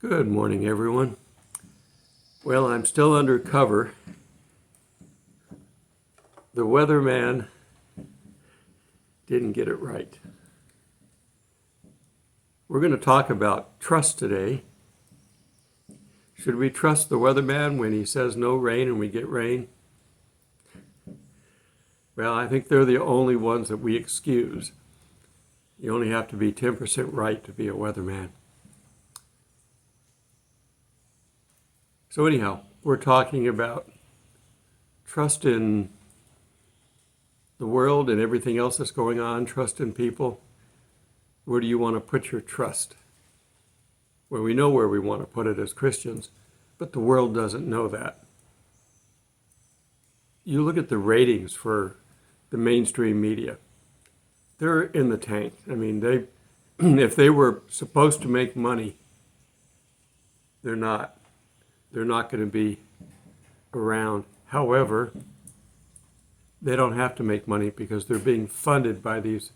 Good morning, everyone. Well, I'm still undercover. The weatherman didn't get it right. We're going to talk about trust today. Should we trust the weatherman when he says no rain and we get rain? Well, I think they're the only ones that we excuse. You only have to be 10% right to be a weatherman. So anyhow, we're talking about trust in the world and everything else that's going on, trust in people. Where do you want to put your trust? Well, we know where we want to put it as Christians, but the world doesn't know that. You look at the ratings for the mainstream media. They're in the tank. I mean, if they were supposed to make money, they're not. They're not going to be around. However, they don't have to make money because they're being funded by these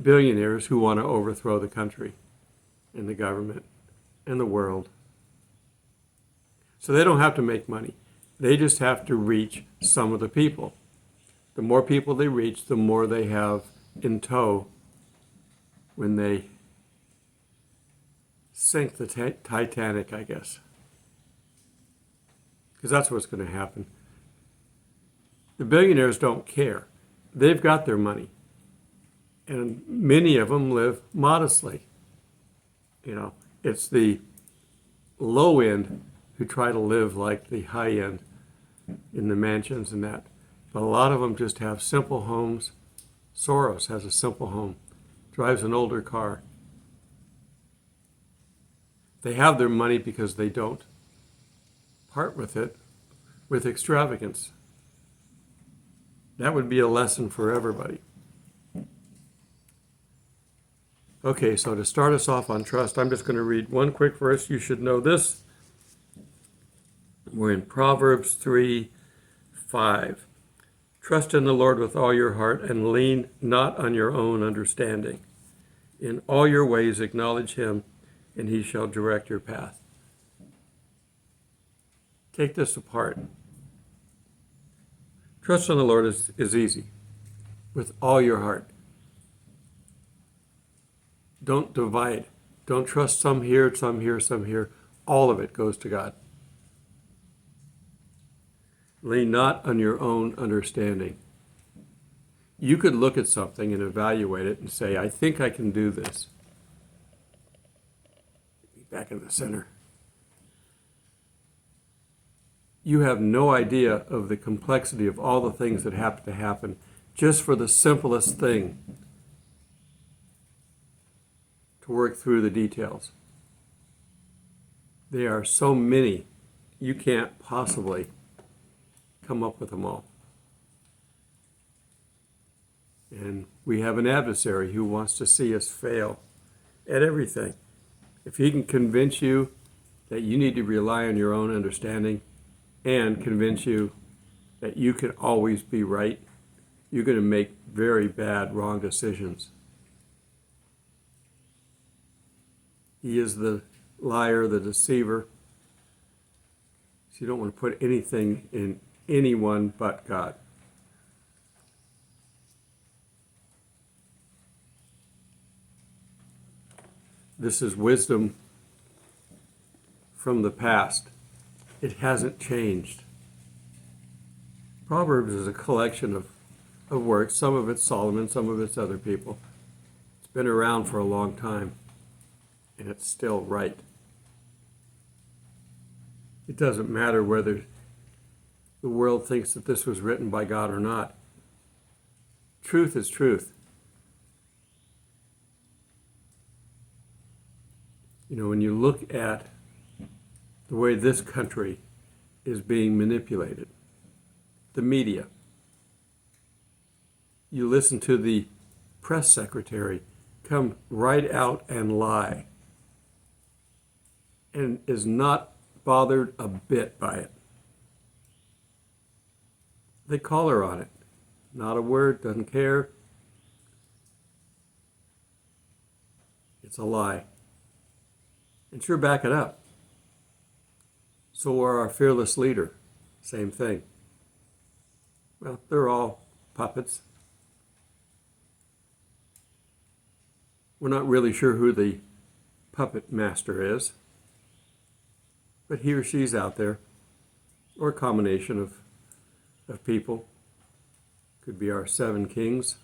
billionaires who want to overthrow the country and the government and the world. So they don't have to make money. They just have to reach some of the people. The more people they reach, the more they have in tow when they sink the Titanic, I guess. Because that's what's going to happen. The billionaires don't care. They've got their money. And many of them live modestly. You know, it's the low end who try to live like the high end in the mansions and that. But a lot of them just have simple homes. Soros has a simple home, drives an older car. They have their money because they don't part with it with extravagance. That would be a lesson for everybody. Okay, so to start us off on trust, I'm just going to read one quick verse. You should know this. We're in Proverbs 3:5. Trust in the Lord with all your heart and lean not on your own understanding. In all your ways acknowledge him, and he shall direct your path. Take this apart. Trust in the Lord is easy, with all your heart. Don't divide. Don't trust some here, some here, some here. All of it goes to God. Lean not on your own understanding. You could look at something and evaluate it and say, I think I can do this. Back in the center. You have no idea of the complexity of all the things that have to happen just for the simplest thing to work through the details. There are so many, you can't possibly come up with them all. And we have an adversary who wants to see us fail at everything. If he can convince you that you need to rely on your own understanding and convince you that you can always be right, you're going to make very bad, wrong decisions. He is the liar, the deceiver. So you don't want to put anything in anyone but God. This is wisdom from the past. It hasn't changed. Proverbs is a collection of works. Some of it's Solomon, some of it's other people. It's been around for a long time, and it's still right. It doesn't matter whether the world thinks that this was written by God or not. Truth is truth. You know, when you look at the way this country is being manipulated, the media, you listen to the press secretary come right out and lie and is not bothered a bit by it. They call her on it. Not a word, doesn't care. It's a lie. And sure, back it up. So are our fearless leader. Same thing. Well, they're all puppets. We're not really sure who the puppet master is, but he or she's out there, or a combination of people. Could be our 7 kings,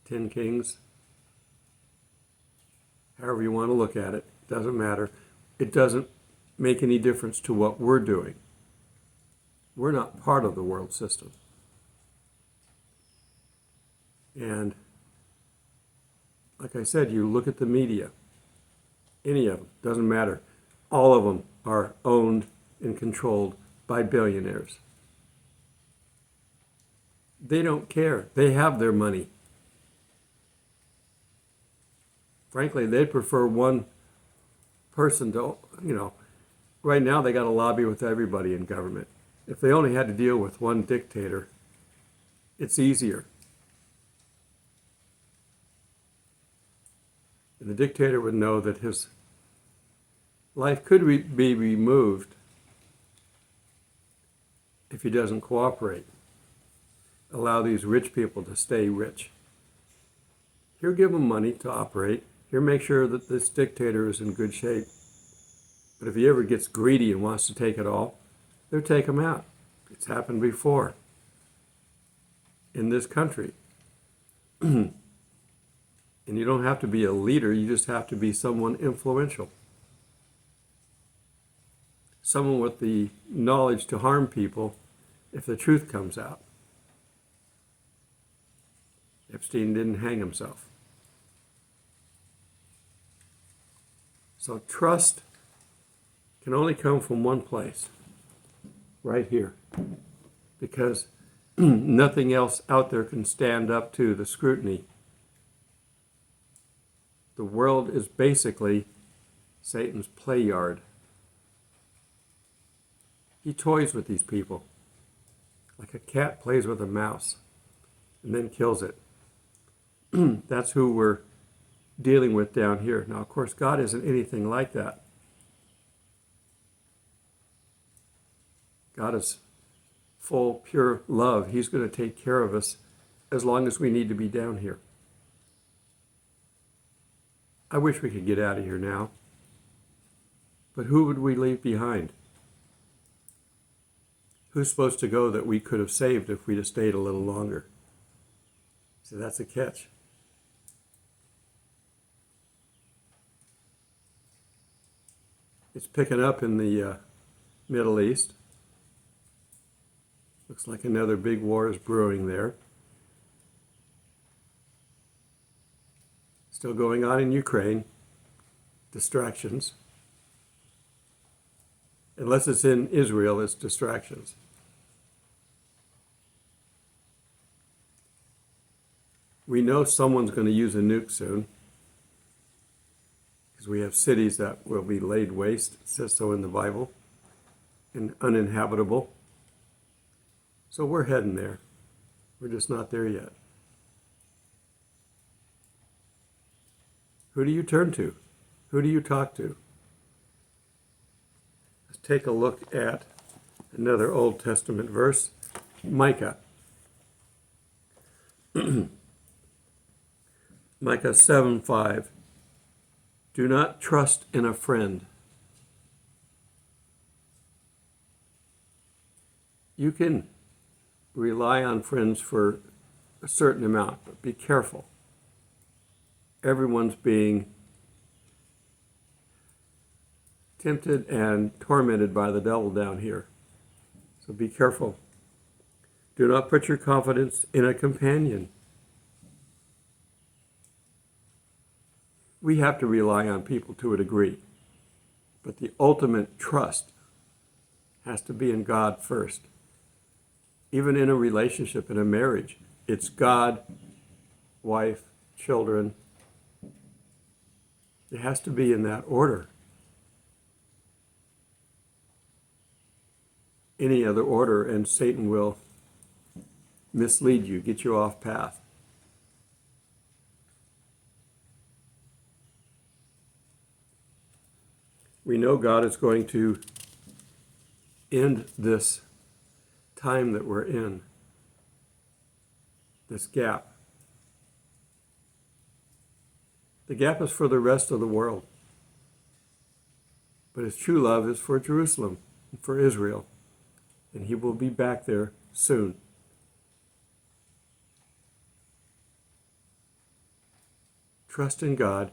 10 kings, however you want to look at it. Doesn't matter. It doesn't make any difference to what we're doing. We're not part of the world system. And like I said, you look at the media, any of them, doesn't matter. All of them are owned and controlled by billionaires. They don't care. They have their money. Frankly, they prefer one person to, right now they got to lobby with everybody in government. If they only had to deal with one dictator, it's easier. And the dictator would know that his life could be removed if he doesn't cooperate. Allow these rich people to stay rich. Here, give them money to operate. Here, make sure that this dictator is in good shape. But if he ever gets greedy and wants to take it all, they'll take him out. It's happened before in this country. And you don't have to be a leader, you just have to be someone influential. Someone with the knowledge to harm people if the truth comes out. Epstein didn't hang himself. So trust can only come from one place, right here. Because nothing else out there can stand up to the scrutiny. The world is basically Satan's play yard. He toys with these people, like a cat plays with a mouse, and then kills it. That's who we're dealing with down here. Now, of course, God isn't anything like that. God is full, pure love. He's going to take care of us as long as we need to be down here. I wish we could get out of here now. But who would we leave behind? Who's supposed to go that we could have saved if we'd have stayed a little longer? So that's a catch. It's picking up in the Middle East. Looks like another big war is brewing there. Still going on in Ukraine. Distractions. Unless it's in Israel, it's distractions. We know someone's going to use a nuke soon, because we have cities that will be laid waste, it says so in the Bible, and uninhabitable. So we're heading there. We're just not there yet. Who do you turn to? Who do you talk to? Let's take a look at another Old Testament verse, Micah. Micah 7:5. Do not trust in a friend. You can rely on friends for a certain amount, but be careful. Everyone's being tempted and tormented by the devil down here. So be careful. Do not put your confidence in a companion. We have to rely on people to a degree, but the ultimate trust has to be in God first. Even in a relationship, in a marriage, it's God, wife, children. It has to be in that order. Any other order, and Satan will mislead you, get you off path. We know God is going to end this time that we're in, this gap. The gap is for the rest of the world. But his true love is for Jerusalem, and for Israel. And he will be back there soon. Trust in God,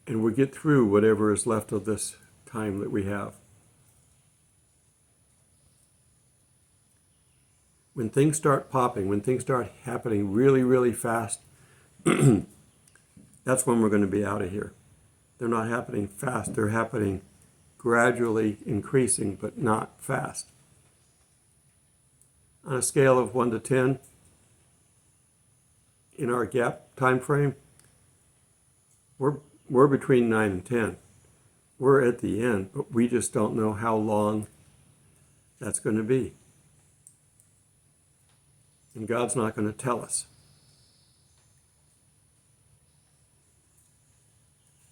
and we'll get through whatever is left of this time that we have. When things start popping, when things start happening really, really fast, that's when we're going to be out of here. They're not happening fast. They're happening gradually increasing, but not fast. On a scale of 1 to 10, in our gap time frame, we're between 9 and 10. We're at the end, but we just don't know how long that's going to be. And God's not going to tell us.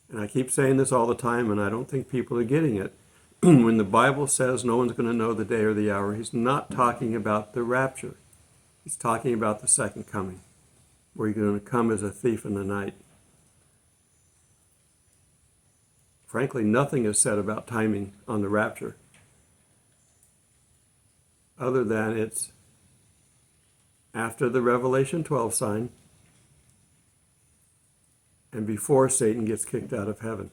And I keep saying this all the time, and I don't think people are getting it. When the Bible says no one's going to know the day or the hour, he's not talking about the rapture. He's talking about the second coming, where you're going to come as a thief in the night. Frankly, nothing is said about timing on the rapture, other than it's after the Revelation 12 sign and before Satan gets kicked out of heaven.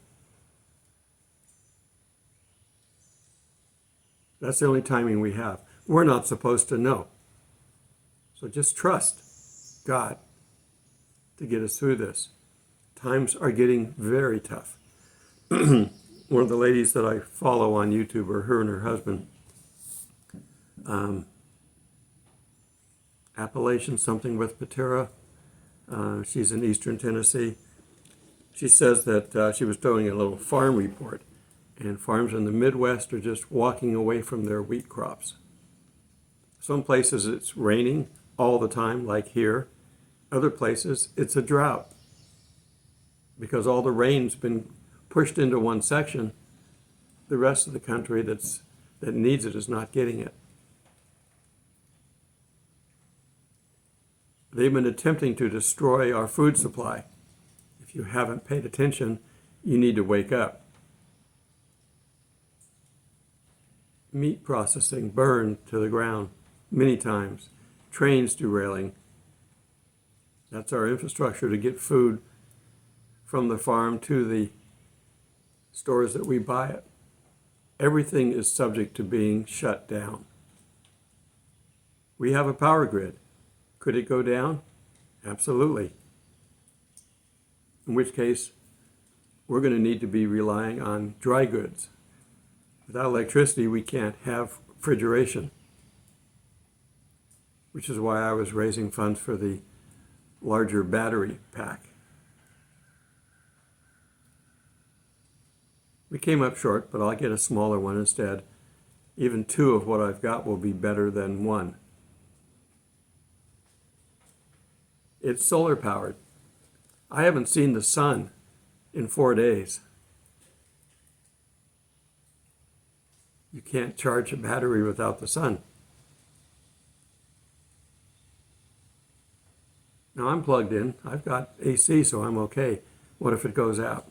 That's the only timing we have. We're not supposed to know. So just trust God to get us through this. Times are getting very tough. One of the ladies that I follow on YouTube, or her and her husband, Appalachian something with Patera. She's in eastern Tennessee. She says that she was doing a little farm report, and farms in the Midwest are just walking away from their wheat crops. Some places it's raining all the time, like here. Other places it's a drought because all the rain's been pushed into one section. The rest of the country that needs it is not getting it. They've been attempting to destroy our food supply. If you haven't paid attention, you need to wake up. Meat processing burned to the ground many times. Trains derailing. That's our infrastructure to get food from the farm to the stores that we buy it. Everything is subject to being shut down. We have a power grid. Could it go down? Absolutely. In which case, we're going to need to be relying on dry goods. Without electricity, we can't have refrigeration, which is why I was raising funds for the larger battery pack. We came up short, but I'll get a smaller one instead. Even 2 of what I've got will be better than 1. It's solar powered. I haven't seen the sun in 4 days. You can't charge a battery without the sun. Now I'm plugged in. I've got AC, so I'm okay. What if it goes out?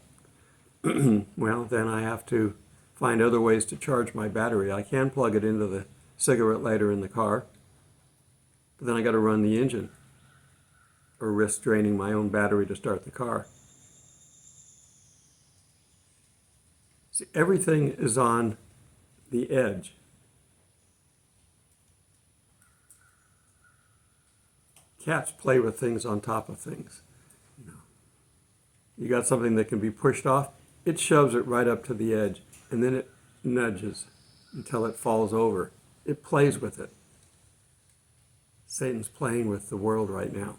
Well, then I have to find other ways to charge my battery. I can plug it into the cigarette lighter in the car, but then I got to run the engine or risk draining my own battery to start the car. See, everything is on the edge. Cats play with things on top of things. You got something that can be pushed off, it shoves it right up to the edge, and then it nudges until it falls over. It plays with it. Satan's playing with the world right now.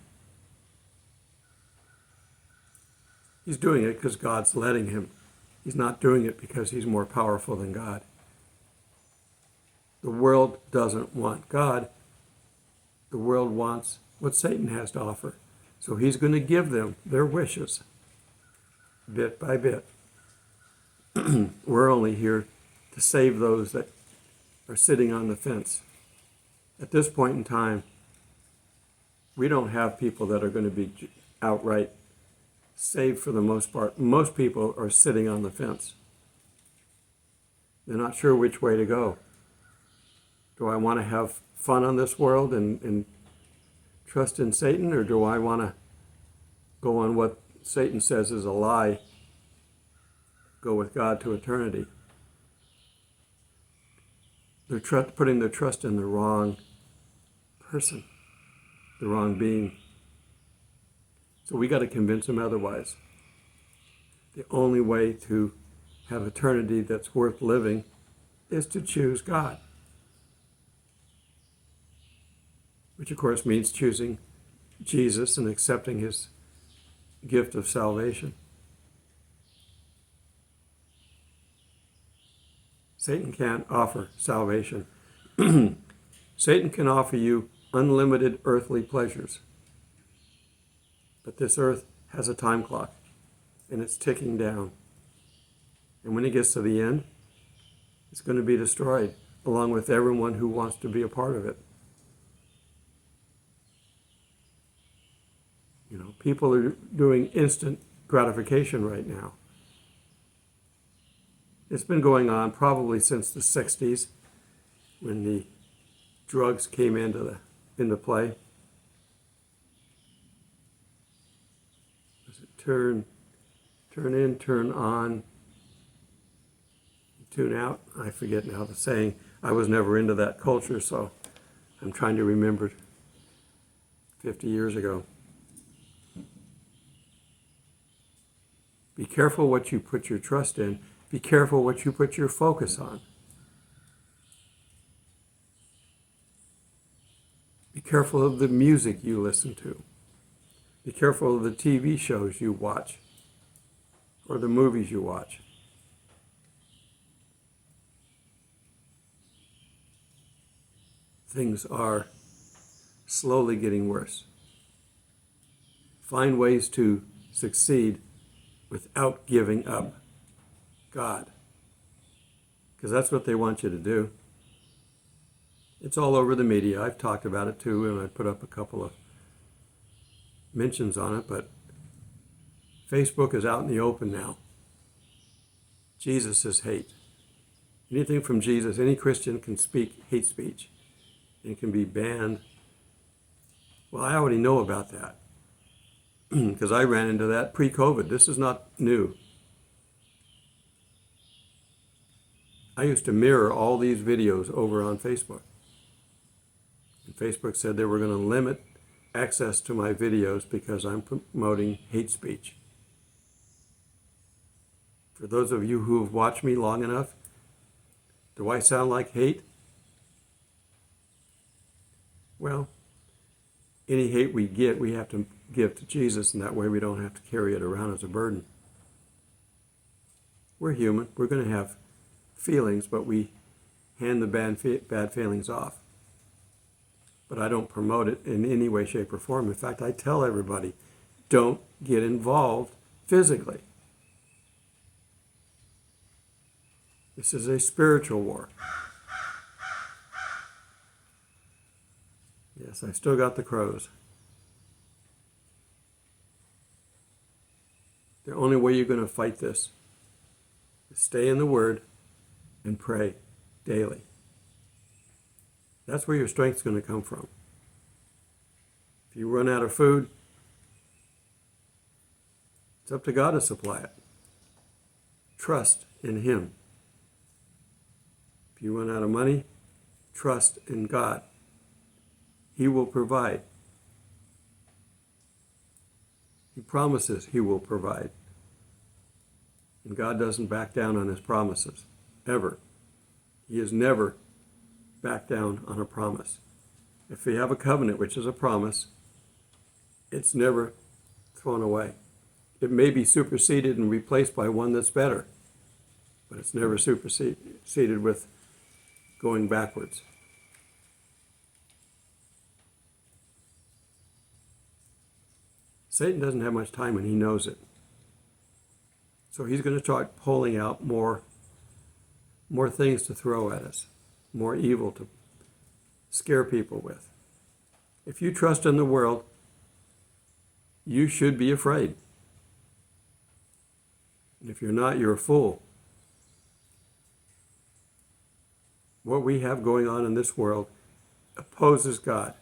He's doing it because God's letting him. He's not doing it because he's more powerful than God. The world doesn't want God. The world wants what Satan has to offer. So he's going to give them their wishes, bit by bit. We're only here to save those that are sitting on the fence. At this point in time, we don't have people that are going to be outright saved for the most part. Most people are sitting on the fence. They're not sure which way to go. Do I want to have fun on this world and trust in Satan, or do I want to go on what Satan says is a lie, go with God to eternity? They're putting their trust in the wrong person, the wrong being. So we got to convince them otherwise. The only way to have eternity that's worth living is to choose God, which of course means choosing Jesus and accepting his gift of salvation. Satan can't offer salvation. Satan can offer you unlimited earthly pleasures. But this earth has a time clock, and it's ticking down. And when it gets to the end, it's going to be destroyed, along with everyone who wants to be a part of it. You know, people are doing instant gratification right now. It's been going on probably since the 60s, when the drugs came into play. Turn in, turn on, tune out. I forget now the saying. I was never into that culture, so I'm trying to remember 50 years ago. Be careful what you put your trust in. Be careful what you put your focus on. Be careful of the music you listen to. Be careful of the TV shows you watch or the movies you watch. Things are slowly getting worse. Find ways to succeed without giving up God, because that's what they want you to do. It's all over the media. I've talked about it too, and I put up a couple of mentions on it, but Facebook is out in the open now. Jesus is hate. Anything from Jesus, any Christian can speak hate speech and can be banned. Well, I already know about that because I ran into that pre-COVID. This is not new. I used to mirror all these videos over on Facebook. And Facebook said they were going to limit access to my videos because I'm promoting hate speech. For those of you who have watched me long enough, do I sound like hate? Well, any hate we get, we have to give to Jesus, and that way we don't have to carry it around as a burden. We're human. We're going to have feelings, but we hand the bad feelings off. But I don't promote it in any way, shape, or form. In fact, I tell everybody, don't get involved physically. This is a spiritual war. Yes, I still got the crows. The only way you're going to fight this is stay in the Word and pray daily. That's where your strength's going to come from. If you run out of food, it's up to God to supply it. Trust in Him. If you run out of money, trust in God. He will provide. He promises He will provide. And God doesn't back down on His promises, ever. He has never backed down on a promise. If we have a covenant, which is a promise, it's never thrown away. It may be superseded and replaced by one that's better, but it's never superseded with going backwards. Satan doesn't have much time, and he knows it. So he's going to start pulling out more things to throw at us. more evil to scare people with. If you trust in the world, you should be afraid. And if you're not, you're a fool. What we have going on in this world opposes God,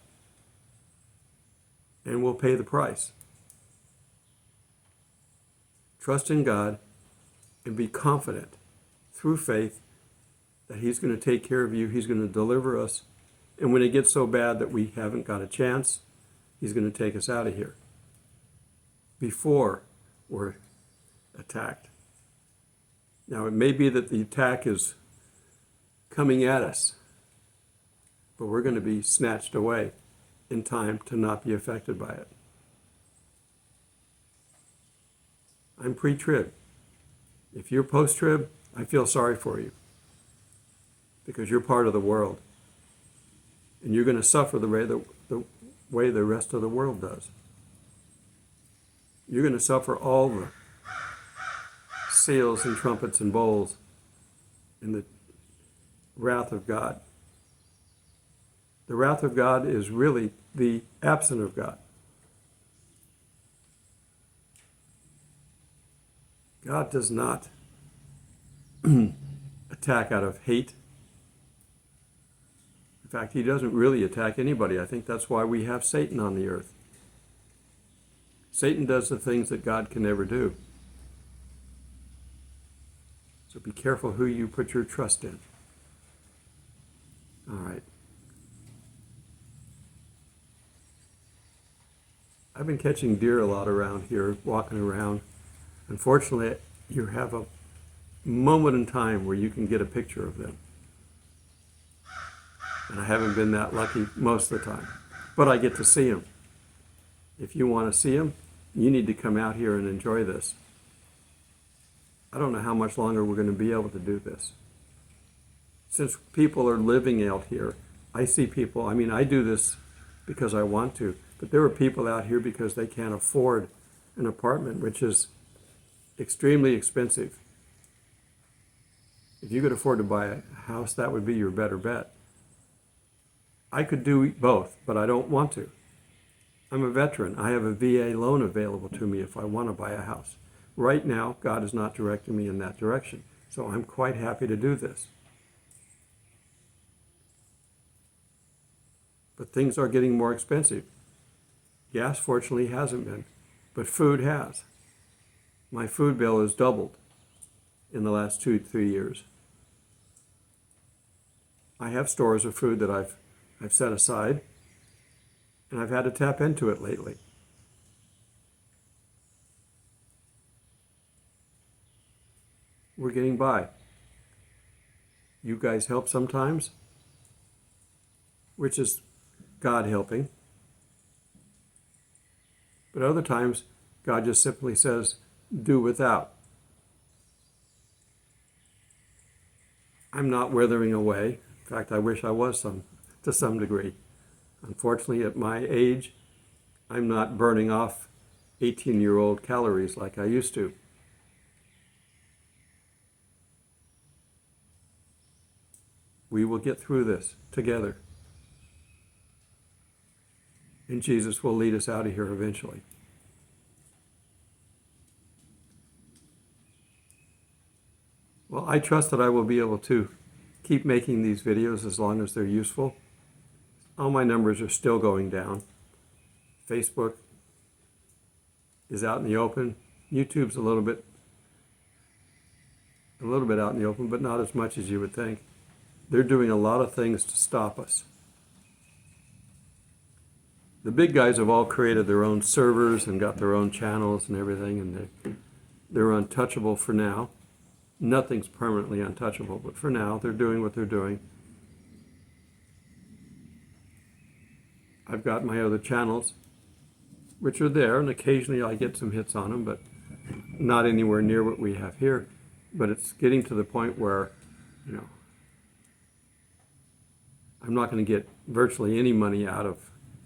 and we'll pay the price. Trust in God and be confident through faith that He's going to take care of you. He's going to deliver us. And when it gets so bad that we haven't got a chance, He's going to take us out of here before we're attacked. Now, it may be that the attack is coming at us, but we're going to be snatched away in time to not be affected by it. I'm pre-trib. If you're post-trib, I feel sorry for you because you're part of the world. And you're going to suffer the way the rest of the world does. You're going to suffer all the seals and trumpets and bowls in the wrath of God. The wrath of God is really the absence of God. God does not attack out of hate. In fact, He doesn't really attack anybody. I think that's why we have Satan on the earth. Satan does the things that God can never do. So be careful who you put your trust in. All right. I've been catching deer a lot around here, walking around. Unfortunately, you have a moment in time where you can get a picture of them. And I haven't been that lucky most of the time. But I get to see them. If you want to see them, you need to come out here and enjoy this. I don't know how much longer we're going to be able to do this. Since people are living out here, I see people, I do this because I want to, but there are people out here because they can't afford an apartment, which is extremely expensive. If you could afford to buy a house, that would be your better bet. I could do both, but I don't want to. I'm a veteran. I have a VA loan available to me if I want to buy a house. Right now, God is not directing me in that direction, so I'm quite happy to do this. But things are getting more expensive. Gas, fortunately, hasn't been, but food has. My food bill has doubled in the last 2-3 years. I have stores of food that I've set aside, and I've had to tap into it lately. We're getting by. You guys help sometimes, which is God helping. But other times, God just simply says, do without. I'm not withering away. In fact, I wish I was to some degree. Unfortunately, at my age, I'm not burning off 18-year-old calories like I used to. We will get through this together. And Jesus will lead us out of here eventually. Well, I trust that I will be able to keep making these videos as long as they're useful. All my numbers are still going down. Facebook is out in the open. YouTube's a little bit out in the open, but not as much as you would think. They're doing a lot of things to stop us. The big guys have all created their own servers and got their own channels and everything, and they're untouchable for now. Nothing's permanently untouchable, but for now, they're doing what they're doing. I've got my other channels, which are there, and occasionally I get some hits on them, but not anywhere near what we have here. But it's getting to the point where, I'm not going to get virtually any money out of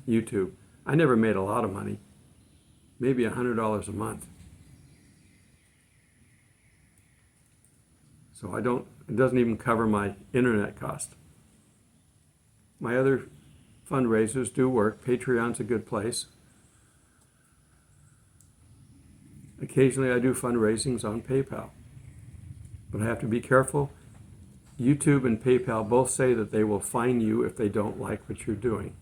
YouTube. I never made a lot of money, maybe $100 a month. So it doesn't even cover my internet cost. My other fundraisers do work. Patreon's a good place. Occasionally I do fundraisings on PayPal. But I have to be careful. YouTube and PayPal both say that they will fine you if they don't like what you're doing.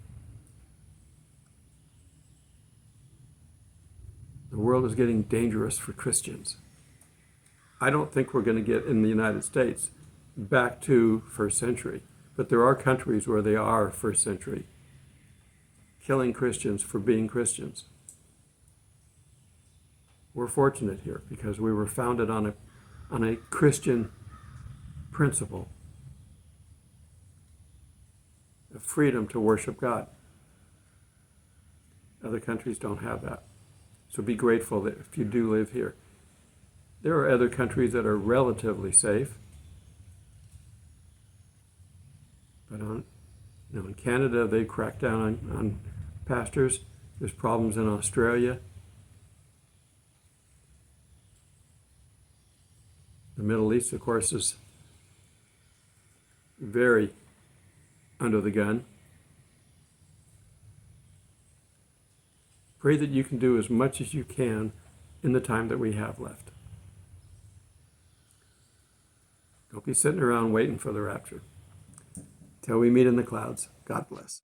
The world is getting dangerous for Christians. I don't think we're going to get in the United States back to first century, but there are countries where they are first century, killing Christians for being Christians. We're fortunate here because we were founded on a Christian principle of freedom to worship God. Other countries don't have that. So be grateful that if you do live here. There are other countries that are relatively safe. But in Canada, they crack down on pastors. There's problems in Australia. The Middle East, of course, is very under the gun. Pray that you can do as much as you can in the time that we have left. Don't be sitting around waiting for the rapture. Till we meet in the clouds, God bless.